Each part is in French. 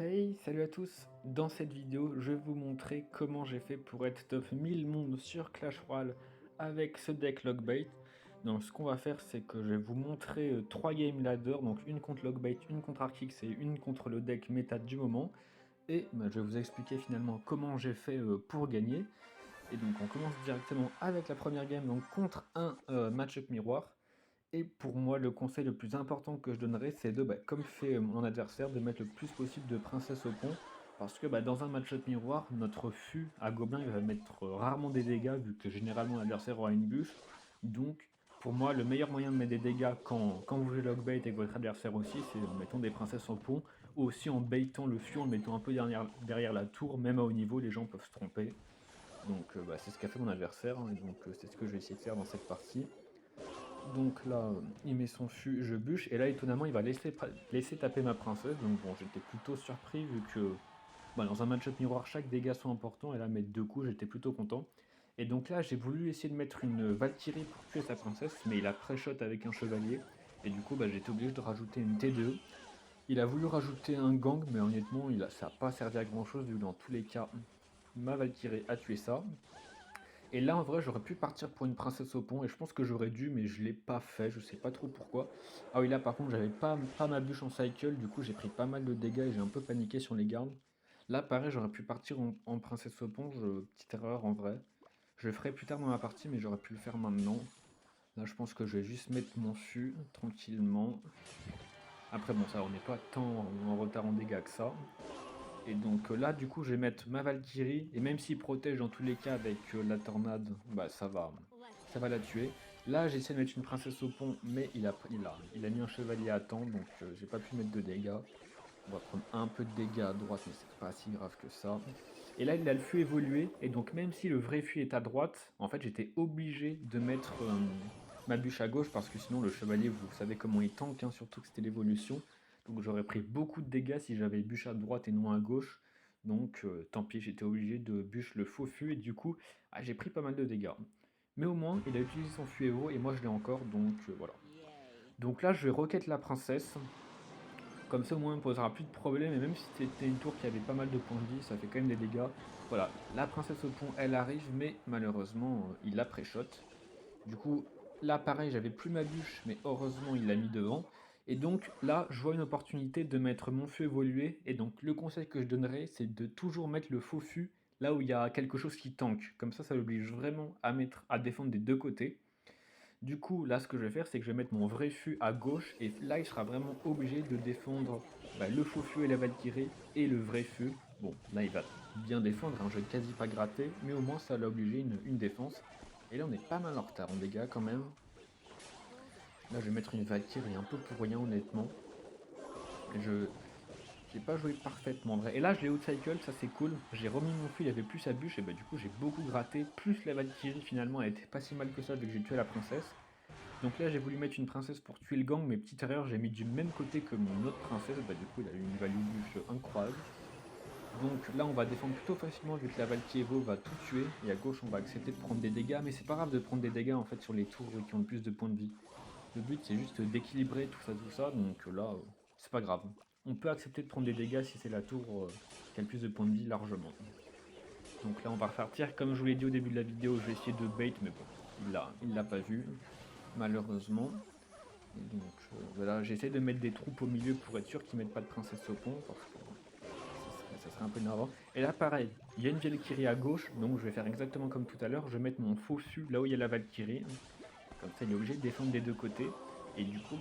Hey, salut à tous! Dans cette vidéo, je vais vous montrer comment j'ai fait pour être top 1000 monde sur Clash Royale avec ce deck Lockbait. Donc ce qu'on va faire, c'est que je vais vous montrer 3 game ladder, donc une contre Lockbait, une contre Archix et une contre le deck méta du moment. Et je vais vous expliquer finalement comment j'ai fait pour gagner. Et donc on commence directement avec la première game, donc contre un match-up miroir. Et pour moi, le conseil le plus important que je donnerais, c'est de, comme fait mon adversaire, de mettre le plus possible de princesse au pont. Parce que dans un match-up miroir, notre fût à gobelin il va mettre rarement des dégâts, vu que généralement l'adversaire aura une bûche. Donc, pour moi, le meilleur moyen de mettre des dégâts quand vous jouez lockbait et que votre adversaire aussi, c'est en mettant des princesses au pont, ou aussi en baitant le fût, en le mettant un peu derrière la tour, même à haut niveau, les gens peuvent se tromper. Donc, c'est ce qu'a fait mon adversaire, hein, et donc c'est ce que je vais essayer de faire dans cette partie. Donc là, il met son fût, je bûche, et là étonnamment il va laisser taper ma princesse, donc bon j'étais plutôt surpris vu que dans un match-up miroir chaque dégât sont importants, et là mettre 2 coups j'étais plutôt content. Et donc là j'ai voulu essayer de mettre une Valkyrie pour tuer sa princesse, mais il a pré-shot avec un chevalier, et du coup j'étais obligé de rajouter une T2. Il a voulu rajouter un gang, mais honnêtement ça n'a pas servi à grand chose, vu que dans tous les cas ma Valkyrie a tué ça. Et là, en vrai, j'aurais pu partir pour une princesse au pont, et je pense que j'aurais dû, mais je l'ai pas fait, je sais pas trop pourquoi. Ah oui, là, par contre, j'avais pas ma bûche en cycle, du coup, j'ai pris pas mal de dégâts et j'ai un peu paniqué sur les gardes. Là, pareil, j'aurais pu partir en princesse au pont, petite erreur en vrai. Je le ferai plus tard dans ma partie, mais j'aurais pu le faire maintenant. Là, je pense que je vais juste mettre mon fût, tranquillement. Après, bon, ça, on n'est pas tant en retard en dégâts que ça. Et donc là, du coup, je vais mettre ma Valkyrie, et même s'il protège dans tous les cas avec la tornade, ça va la tuer. Là, j'ai essayé de mettre une princesse au pont, mais il a mis un chevalier à temps, donc j'ai pas pu mettre de dégâts. On va prendre un peu de dégâts à droite, mais c'est pas si grave que ça. Et là, il a le fût évolué, et donc même si le vrai fût est à droite, en fait, j'étais obligé de mettre ma bûche à gauche, parce que sinon, le chevalier, vous savez comment il tank, hein, surtout que c'était l'évolution. Donc j'aurais pris beaucoup de dégâts si j'avais bûche à droite et non à gauche. Donc tant pis, j'étais obligé de bûche le faux fût, et du coup, j'ai pris pas mal de dégâts. Mais au moins, il a utilisé son fût Evo, et moi je l'ai encore, donc voilà. Donc là, je vais requête la princesse. Comme ça, au moins, on ne posera plus de problème. Et même si c'était une tour qui avait pas mal de points de vie, ça fait quand même des dégâts. Voilà, la princesse au pont, elle arrive, mais malheureusement, il la pré-shot. Du coup, là, pareil, j'avais plus ma bûche, mais heureusement, il l'a mis devant. Et donc, là, je vois une opportunité de mettre mon feu évolué. Et donc, le conseil que je donnerais, c'est de toujours mettre le faux fût là où il y a quelque chose qui tank. Comme ça l'oblige vraiment à défendre des deux côtés. Du coup, là, ce que je vais faire, c'est que je vais mettre mon vrai fût à gauche, et là, il sera vraiment obligé de défendre le faux fût et la Valkyrie, et le vrai fût. Bon, là, il va bien défendre, hein, je vais quasi pas gratter, mais au moins, ça l'a obligé une défense. Et là, on est pas mal en retard en dégâts, quand même. Là, je vais mettre une Valkyrie un peu pour rien, honnêtement. Je J'ai pas joué parfaitement, en vrai. Et là, je l'ai outcycle, ça, c'est cool. J'ai remis mon fût, il avait plus sa bûche, et du coup, j'ai beaucoup gratté. Plus la Valkyrie, finalement, elle était pas si mal que ça, vu que j'ai tué la princesse. Donc là, j'ai voulu mettre une princesse pour tuer le gang, mais petite erreur, j'ai mis du même côté que mon autre princesse. Du coup, il a eu une value bûche incroyable. Donc là, on va défendre plutôt facilement vu que la Valkyrie Evo va tout tuer. Et à gauche, on va accepter de prendre des dégâts, mais c'est pas grave de prendre des dégâts en fait sur les tours qui ont le plus de points de vie. Le but, c'est juste d'équilibrer tout ça. Donc là, c'est pas grave. On peut accepter de prendre des dégâts si c'est la tour qui a le plus de points de vie largement. Donc là, on va repartir. Comme je vous l'ai dit au début de la vidéo, je vais essayer de bait, mais bon, il l'a pas vu, malheureusement. Et donc voilà, j'essaie de mettre des troupes au milieu pour être sûr qu'ils mettent pas de princesse au pont, parce que bon, ça serait un peu énervant. Et là pareil, il y a une Valkyrie à gauche, donc je vais faire exactement comme tout à l'heure, je vais mettre mon faux fût là où il y a la Valkyrie, comme ça il est obligé de défendre des deux côtés, et du coup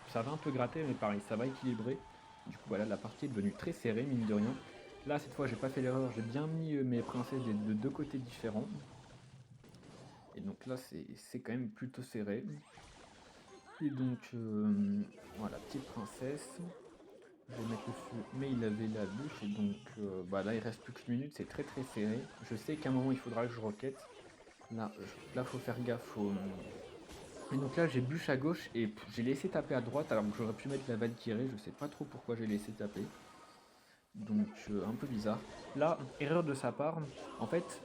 ça va un peu gratter, mais pareil, ça va équilibrer. Du coup voilà, la partie est devenue très serrée, mine de rien. Là cette fois j'ai pas fait l'erreur, j'ai bien mis mes princesses de deux côtés différents. Et donc là c'est quand même plutôt serré. Et donc, voilà, petite princesse. Je vais mettre le feu, mais il avait la bûche, et donc là il reste plus qu'une minute, c'est très très serré. Je sais qu'à un moment il faudra que je requête. Là faut faire gaffe Et donc là j'ai bûche à gauche, et j'ai laissé taper à droite, alors que j'aurais pu mettre la Valkyrie, je sais pas trop pourquoi j'ai laissé taper. Donc un peu bizarre. Là, erreur de sa part, en fait,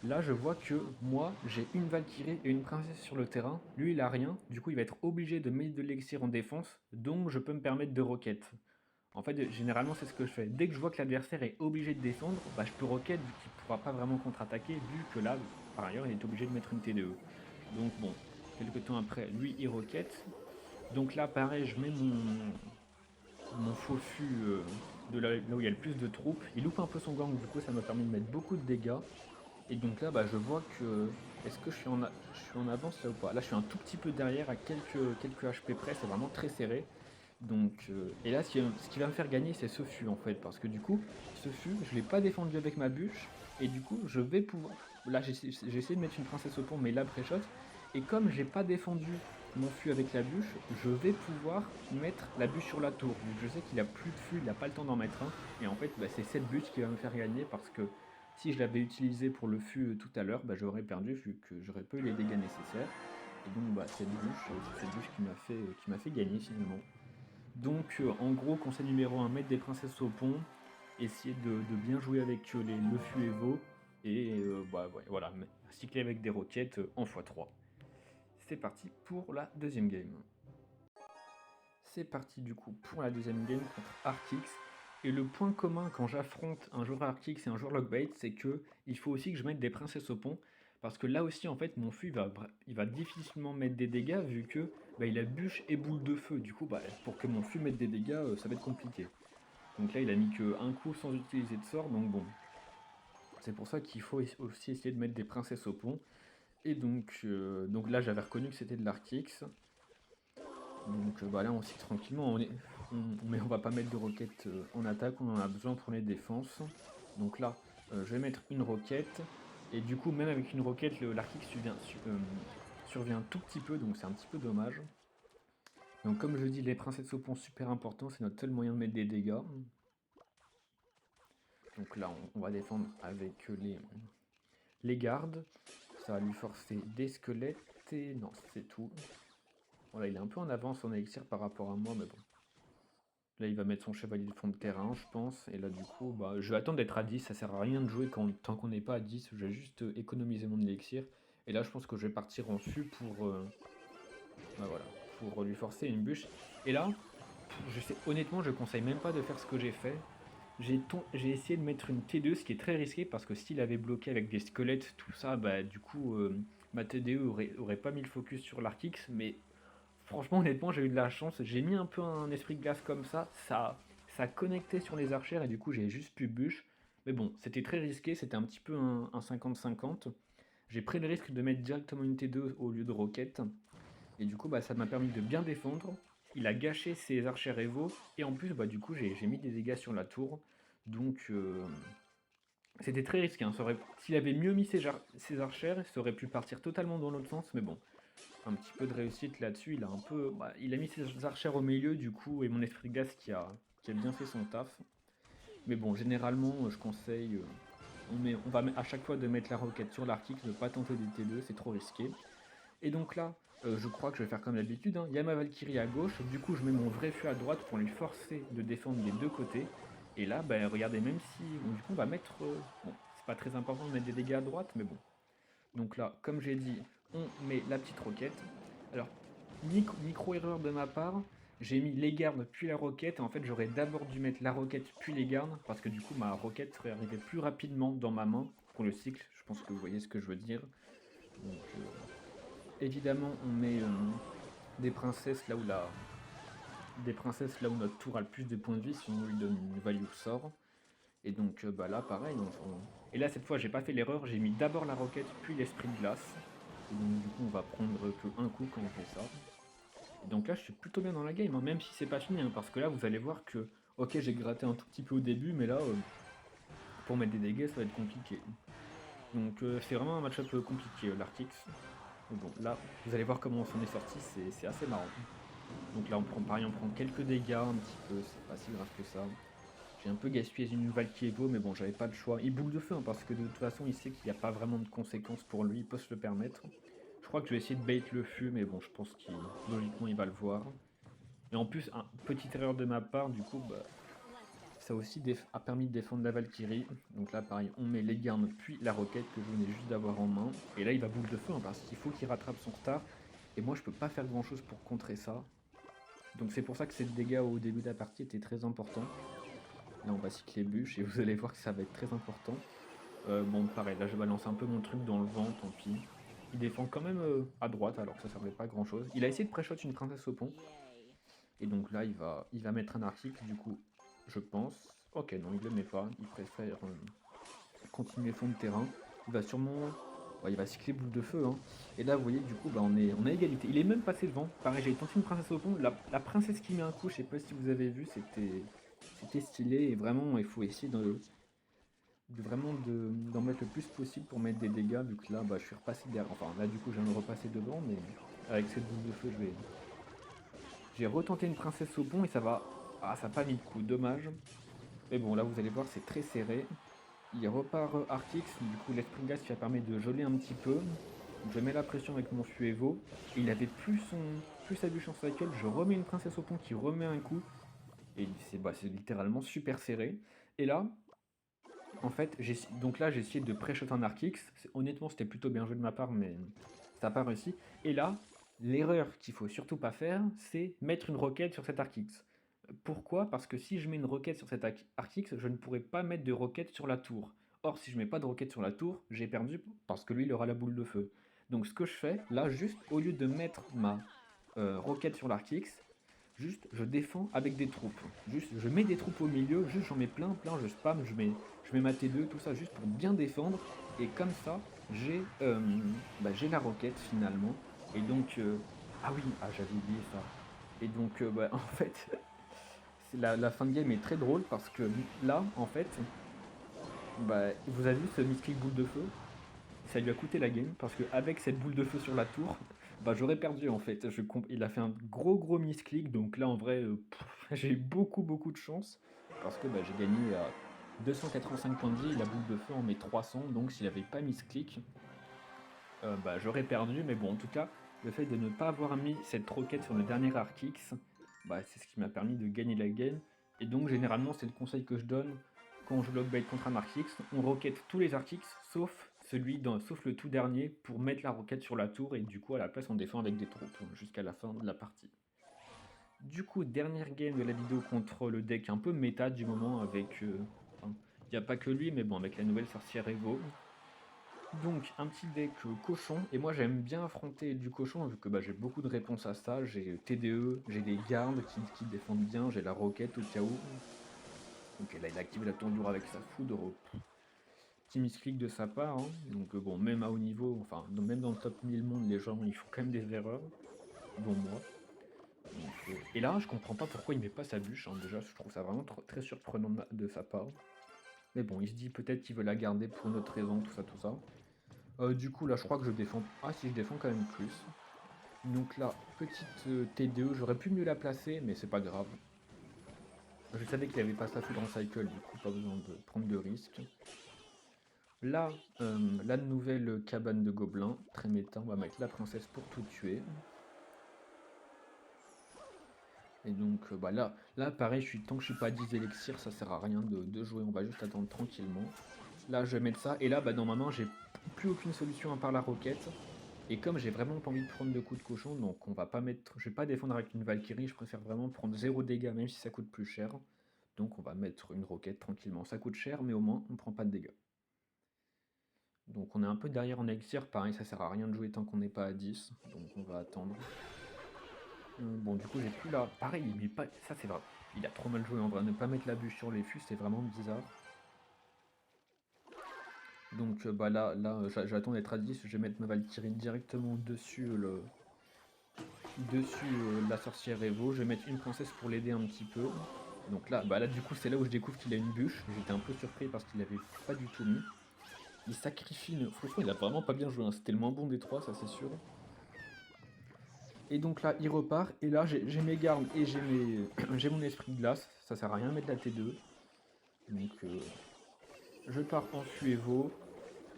là, je vois que moi, j'ai une Valkyrie et une princesse sur le terrain. Lui, il a rien. Du coup, il va être obligé de mettre de l'élixir en défense. Donc, je peux me permettre de roquette. En fait, généralement, c'est ce que je fais. Dès que je vois que l'adversaire est obligé de défendre, bah, je peux rocket vu qu'il pourra pas vraiment contre-attaquer, vu que là, par ailleurs, il est obligé de mettre une TDE. Donc bon, quelques temps après, lui, il rocket. Donc là, pareil, je mets mon faux fût de là où il y a le plus de troupes. Il loupe un peu son gang, du coup, ça m'a permis de mettre beaucoup de dégâts. Et donc là, bah, je vois que... Est-ce que je suis en avance là ou pas? Là, je suis un tout petit peu derrière, à quelques HP près, c'est vraiment très serré. Donc, et là, ce qui va me faire gagner, c'est ce fût en fait, parce que du coup, ce fût, je l'ai pas défendu avec ma bûche, et du coup, je vais pouvoir. Là, j'ai essayé de mettre une princesse au pont, mais là, pré-shot, et comme j'ai pas défendu mon fût avec la bûche, je vais pouvoir mettre la bûche sur la tour. Donc, je sais qu'il a plus de fût, il a pas le temps d'en mettre un, et en fait, bah, c'est cette bûche qui va me faire gagner, parce que si je l'avais utilisé pour le fût tout à l'heure, bah, j'aurais perdu vu que j'aurais pas eu les dégâts nécessaires. Et donc, bah, c'est cette bûche qui m'a fait gagner finalement. Donc, en gros, conseil numéro 1, mettre des princesses au pont, essayer de bien jouer avec le fût Evo, et bah, ouais, voilà, cycler avec des roquettes en x3. C'est parti pour la deuxième game. C'est parti du coup pour la deuxième game contre Arctix. Et le point commun quand j'affronte un joueur Arctix et un joueur Lockbait, c'est que il faut aussi que je mette des princesses au pont. Parce que là aussi, en fait, mon fût il va difficilement mettre des dégâts vu que bah, il a bûche et boule de feu. Du coup, bah, pour que mon fût mette des dégâts, ça va être compliqué. Donc là, il a mis que un coup sans utiliser de sort, donc bon. C'est pour ça qu'il faut aussi essayer de mettre des princesses au pont. Et donc là, j'avais reconnu que c'était de l'Arctix. Donc bah là on sait tranquillement, on va pas mettre de roquettes en attaque, on en a besoin pour les défenses. Donc là je vais mettre une roquette, et du coup même avec une roquette l'Arctix survient tout petit peu, donc c'est un petit peu dommage. Donc comme je dis, les princesses au pont super important, c'est notre seul moyen de mettre des dégâts. Donc là on va défendre avec les gardes, ça va lui forcer des squelettes, et non c'est tout. Voilà, il est un peu en avance en élixir par rapport à moi, mais bon. Là, il va mettre son chevalier de fond de terrain, je pense. Et là, du coup, bah, je vais attendre d'être à 10. Ça sert à rien de jouer tant qu'on n'est pas à 10. Je vais juste économiser mon élixir. Et là, je pense que je vais partir en fût bah, voilà, pour lui forcer une bûche. Et là, honnêtement, je conseille même pas de faire ce que j'ai fait. J'ai essayé de mettre une T2, ce qui est très risqué parce que s'il avait bloqué avec des squelettes, tout ça, bah du coup, ma TDE aurait pas mis le focus sur l'Arctix. Mais franchement, honnêtement, j'ai eu de la chance. J'ai mis un peu un esprit de glace comme ça connectait sur les archères et du coup, j'ai juste pu bûche. Mais bon, c'était très risqué, c'était un petit peu un 50-50. J'ai pris le risque de mettre directement une T2 au lieu de roquette. Et du coup, bah, ça m'a permis de bien défendre. Il a gâché ses archères Evo. Et en plus, bah, du coup, j'ai mis des dégâts sur la tour. Donc, c'était très risqué, hein. S'il avait mieux mis ses archères, ça aurait pu partir totalement dans l'autre sens. Mais bon, un petit peu de réussite là-dessus. Il a mis ses archères au milieu du coup, et mon esprit de glace qui a bien fait son taf. Mais bon, généralement, je conseille, on va à chaque fois de mettre la roquette sur l'Arctix, de ne pas tenter des T2, c'est trop risqué. Et donc là, je crois que je vais faire comme d'habitude, hein. Il y a ma Valkyrie à gauche, du coup je mets mon vrai feu à droite pour lui forcer de défendre des deux côtés. Et là, bah, regardez, même si, bon, du coup on va mettre, bon, c'est pas très important de mettre des dégâts à droite, mais bon. Donc là, comme j'ai dit, on met la petite roquette. Alors, micro-erreur de ma part, j'ai mis les gardes puis la roquette. Et en fait, j'aurais d'abord dû mettre la roquette puis les gardes, parce que du coup, ma roquette serait arrivée plus rapidement dans ma main pour le cycle. Je pense que vous voyez ce que je veux dire. Donc, évidemment, on met des princesses des princesses là où notre tour a le plus de points de vie, si on lui donne une value sort. Et donc bah là pareil, et là cette fois j'ai pas fait l'erreur, j'ai mis d'abord la roquette puis l'esprit de glace. Et donc du coup on va prendre que un coup quand on fait ça. Et donc là je suis plutôt bien dans la game, hein, même si c'est pas fini, hein, parce que là vous allez voir que ok j'ai gratté un tout petit peu au début, mais là pour mettre des dégâts ça va être compliqué. Donc c'est vraiment un match-up compliqué l'Arctix. Bon là vous allez voir comment on s'en est sorti, c'est assez marrant. Donc là on prend pareil, on prend quelques dégâts un petit peu, c'est pas si grave que ça. J'ai un peu gaspillé une Valkyrie Evo, mais bon, j'avais pas le choix. Il boule de feu, hein, parce que de toute façon, il sait qu'il n'y a pas vraiment de conséquences pour lui, il peut se le permettre. Je crois que je vais essayer de bait le feu, mais bon, je pense qu'il logiquement, il va le voir. Et en plus, petite erreur de ma part, du coup, bah, ça aussi a permis de défendre la Valkyrie. Donc là, pareil, on met les gardes, puis la roquette que je venais juste d'avoir en main. Et là, il va boule de feu, hein, parce qu'il faut qu'il rattrape son retard. Et moi, je peux pas faire grand chose pour contrer ça. Donc c'est pour ça que ces dégâts au début de la partie étaient très importants. Là on va cycler bûche et vous allez voir que ça va être très important. Bon pareil, là je balance un peu mon truc dans le vent, tant pis. Il défend quand même à droite alors que ça servait pas à grand chose. Il a essayé de pré-shot une princesse au pont. Et donc là il va mettre un article du coup, je pense. Ok non il le met pas, il préfère continuer fond de terrain. Il va sûrement... ouais, il va cycler boule de feu. Hein. Et là, vous voyez, du coup, bah, on a égalité. Il est même passé devant. Pareil, j'ai tenté une princesse au pont. La princesse qui met un coup, je sais pas si vous avez vu, c'était stylé. Et vraiment, il faut essayer d'en mettre le plus possible pour mettre des dégâts. Vu que là, bah, je suis repassé derrière. Enfin, là, du coup, je viens de repasser devant. Mais avec cette boule de feu, j'ai retenté une princesse au pont et ça va... Ah, ça n'a pas mis de coup. Dommage. Mais bon, là, vous allez voir, c'est très serré. Il repart Artix, du coup l'esprit de gaz qui a permis de geler un petit peu. Je mets la pression avec mon Fuevo. Et il avait plus sa bûche en cycle. Je remets une princesse au pont qui remet un coup. Et c'est littéralement super serré. Et là, en fait, donc là j'ai essayé de pré-shot un Artix. Honnêtement c'était plutôt bien joué de ma part, mais ça n'a pas réussi. Et là, l'erreur qu'il faut surtout pas faire, c'est mettre une roquette sur cet Artix. Pourquoi? Parce que si je mets une roquette sur cet Artix, je ne pourrai pas mettre de roquette sur la tour. Or, si je mets pas de roquette sur la tour, j'ai perdu parce que lui, il aura la boule de feu. Donc ce que je fais, là, juste, au lieu de mettre ma roquette sur l'Artix, juste, je défends avec des troupes. Juste, je mets des troupes au milieu, juste, j'en mets plein, je spam, je mets ma T2, tout ça, juste pour bien défendre. Et comme ça, j'ai la roquette finalement. Et donc, ah oui, ah, j'avais oublié ça. Et donc, en fait, la fin de game est très drôle parce que là, en fait, vous avez vu ce misclick boule de feu? Ça lui a coûté la game parce qu'avec cette boule de feu sur la tour, j'aurais perdu en fait. Il a fait un gros misclick, donc là en vrai, j'ai eu beaucoup de chance parce que j'ai gagné à 285 points de vie et la boule de feu en met 300, donc s'il n'avait pas misclick, j'aurais perdu, mais bon, en tout cas, le fait de ne pas avoir mis cette roquette sur le dernier Artix, c'est ce qui m'a permis de gagner la game. Et donc, généralement, c'est le conseil que je donne quand je logbait contre un Artix. On roquette tous les Artix, sauf le tout dernier, pour mettre la roquette sur la tour, et du coup, à la place, on défend avec des troupes jusqu'à la fin de la partie. Du coup, dernière game de la vidéo contre le deck un peu méta du moment, avec... il n'y a pas que lui, mais bon, avec la nouvelle sorcière Evo. Donc un petit deck cochon, et moi j'aime bien affronter du cochon vu que j'ai beaucoup de réponses à ça, j'ai TDE, j'ai des gardes qui défendent bien, j'ai la roquette au cas où. Ok là il a activé la tournure avec sa foudre, petit misclick de sa part, hein. Donc bon même à haut niveau, enfin même dans le top 1000 monde les gens ils font quand même des erreurs, dont moi. Donc, et là je comprends pas pourquoi il met pas sa bûche, hein. Déjà je trouve ça vraiment très surprenant de sa part. Mais bon il se dit peut-être qu'il veut la garder pour une autre raison, tout ça. Du coup, là, je crois que je défends... Ah si, je défends quand même plus. Donc là, petite T2, j'aurais pu mieux la placer, mais c'est pas grave. Je savais qu'il avait pas sa foudre en cycle, du coup, pas besoin de prendre de risques. Là, la nouvelle cabane de gobelins, très méta, on va mettre la princesse pour tout tuer. Et donc, là, pareil, tant que je suis pas à 10 élixirs, ça sert à rien de jouer, on va juste attendre tranquillement. Là, je vais mettre ça, et là, dans ma main, j'ai plus aucune solution à part la roquette. Et comme j'ai vraiment pas envie de prendre de coups de cochon, donc je vais pas défendre avec une Valkyrie, je préfère vraiment prendre 0 dégâts, même si ça coûte plus cher. Donc on va mettre une roquette tranquillement. Ça coûte cher, mais au moins on prend pas de dégâts. Donc on est un peu derrière en élixir, pareil, ça sert à rien de jouer tant qu'on n'est pas à 10, donc on va attendre. Bon, du coup j'ai plus là. Pareil, il met pas. Ça c'est vrai. Il a trop mal joué en vrai. Ne pas mettre la bûche sur les fûts, c'est vraiment bizarre. Donc j'attends d'être à 10, je vais mettre ma Valkyrie directement dessus la sorcière Evo. Je vais mettre une princesse pour l'aider un petit peu. Donc là du coup c'est là où je découvre qu'il a une bûche. J'étais un peu surpris parce qu'il avait pas du tout mis. Il sacrifie une... Franchement il a vraiment pas bien joué, hein. C'était le moins bon des trois, ça c'est sûr. Et donc là il repart, et là j'ai mes gardes et j'ai mon esprit de glace. Ça sert à rien de mettre la T2. Donc je pars en Fuevo.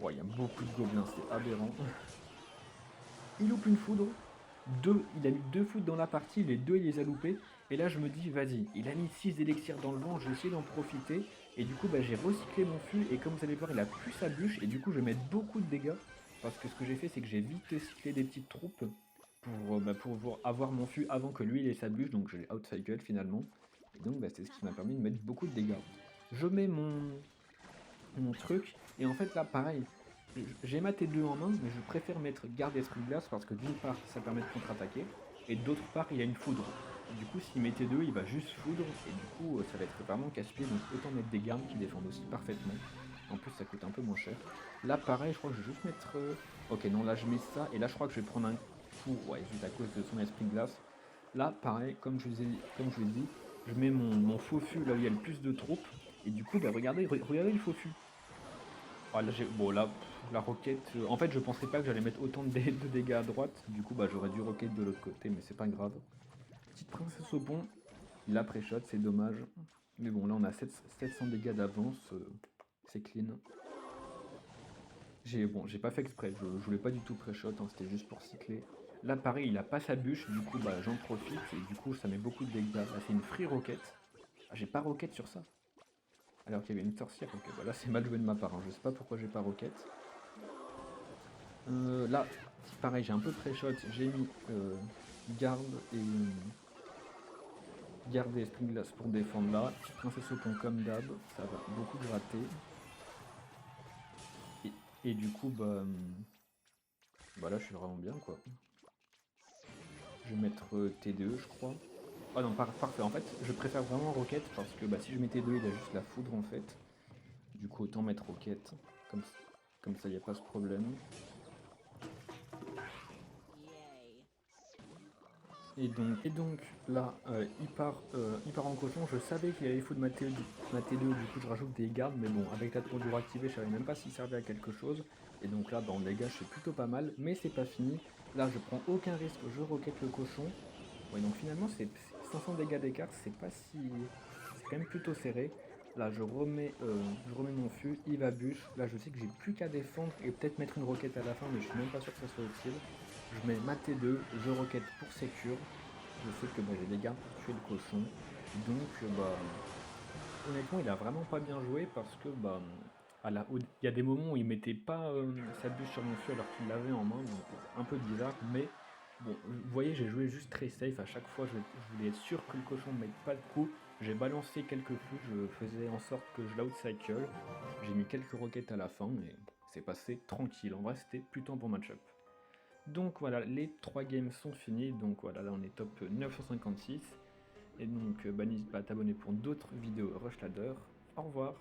Ouais, il y a beaucoup de gobelins, c'est aberrant. Il loupe une foudre. Il a mis 2 foudres dans la partie, les 2 il les a loupés. Et là je me dis vas-y, il a mis 6 élixirs dans le vent, je vais essayer d'en profiter. Et du coup j'ai recyclé mon fût, et comme vous allez voir il a plus sa bûche, et du coup je vais mettre beaucoup de dégâts. Parce que ce que j'ai fait c'est que j'ai vite cyclé des petites troupes pour avoir mon fût avant que lui il ait sa bûche, donc je l'ai outcycle finalement. Et donc bah, c'est ce qui m'a permis de mettre beaucoup de dégâts. Je mets mon truc, et en fait là pareil, j'ai ma T2 en main, mais je préfère mettre garde esprit de glace parce que d'une part ça permet de contre-attaquer, et d'autre part il y a une foudre. Du coup s'il met T2 il va juste foudre, et du coup ça va être vraiment casse-pied, donc autant mettre des gardes qui défendent aussi parfaitement. En plus ça coûte un peu moins cher. Là pareil je crois que je vais juste mettre... Ok non là je mets ça, et là je crois que je vais prendre un coup, ouais juste à cause de son esprit de glace. Là pareil, comme je vous ai dit, je mets mon faux fût là où il y a le plus de troupes, et du coup bah regardez, regardez le faux fût. Ah, là, bon, là, la roquette. En fait, je pensais pas que j'allais mettre autant de dégâts à droite. Du coup, bah, j'aurais dû roquette de l'autre côté, mais c'est pas grave. Petite princesse au pont. Il a pré-shot, c'est dommage. Mais bon, là, on a 700 dégâts d'avance. C'est clean. J'ai pas fait exprès. Je voulais pas du tout pré-shot, hein, c'était juste pour cycler. Là, pareil, il a pas sa bûche. Du coup, bah, j'en profite. Et du coup, ça met beaucoup de dégâts. Là, c'est une free roquette. Ah, j'ai pas roquette sur ça. Alors qu'il y avait une sorcière. Ok, bah là, c'est mal joué de ma part, hein. Je sais pas pourquoi j'ai pas roquette. Là, pareil, j'ai un peu pré-shot, j'ai mis garde et esprit de glace pour défendre là. Petite princesse au pont comme d'hab, ça va beaucoup gratter. Et du coup, bah là, je suis vraiment bien quoi. Je vais mettre T2, je crois. Ah non, parfait. En fait, je préfère vraiment Rocket parce que bah, si je mets T2, il a juste la foudre en fait. Du coup, autant mettre Rocket. Comme ça, il n'y a pas ce problème. Et donc là, il part en cochon. Je savais qu'il allait foutre ma T2, du coup je rajoute des gardes, mais bon, avec la tour du activée, je savais même pas s'il servait à quelque chose. Et donc là, bon, les gars, je suis plutôt pas mal, mais c'est pas fini. Là, je prends aucun risque, je roquette le cochon. Ouais, donc finalement, c'est 500 dégâts d'écart, c'est pas si... C'est quand même plutôt serré. Là, je remets mon fût, il va bûche. Là, je sais que j'ai plus qu'à défendre et peut-être mettre une roquette à la fin, mais je suis même pas sûr que ça soit utile. Je mets ma T2, je roquette pour sécure. Je sais que bah, j'ai des gardes pour tuer le cochon. Donc, honnêtement, il a vraiment pas bien joué parce que il y a des moments où il mettait pas sa bûche sur mon feu alors qu'il l'avait en main, donc un peu bizarre. Mais bon, vous voyez, j'ai joué juste très safe. À chaque fois, je voulais être sûr que le cochon ne mette pas de coup. J'ai balancé quelques coups, je faisais en sorte que je l'outcycle. J'ai mis quelques roquettes à la fin et c'est passé tranquille. En vrai, c'était plutôt un bon match-up. Donc voilà, les 3 games sont finis. Donc voilà, là on est top 956. Et donc, n'hésite pas à t'abonner pour d'autres vidéos Rush Ladder. Au revoir.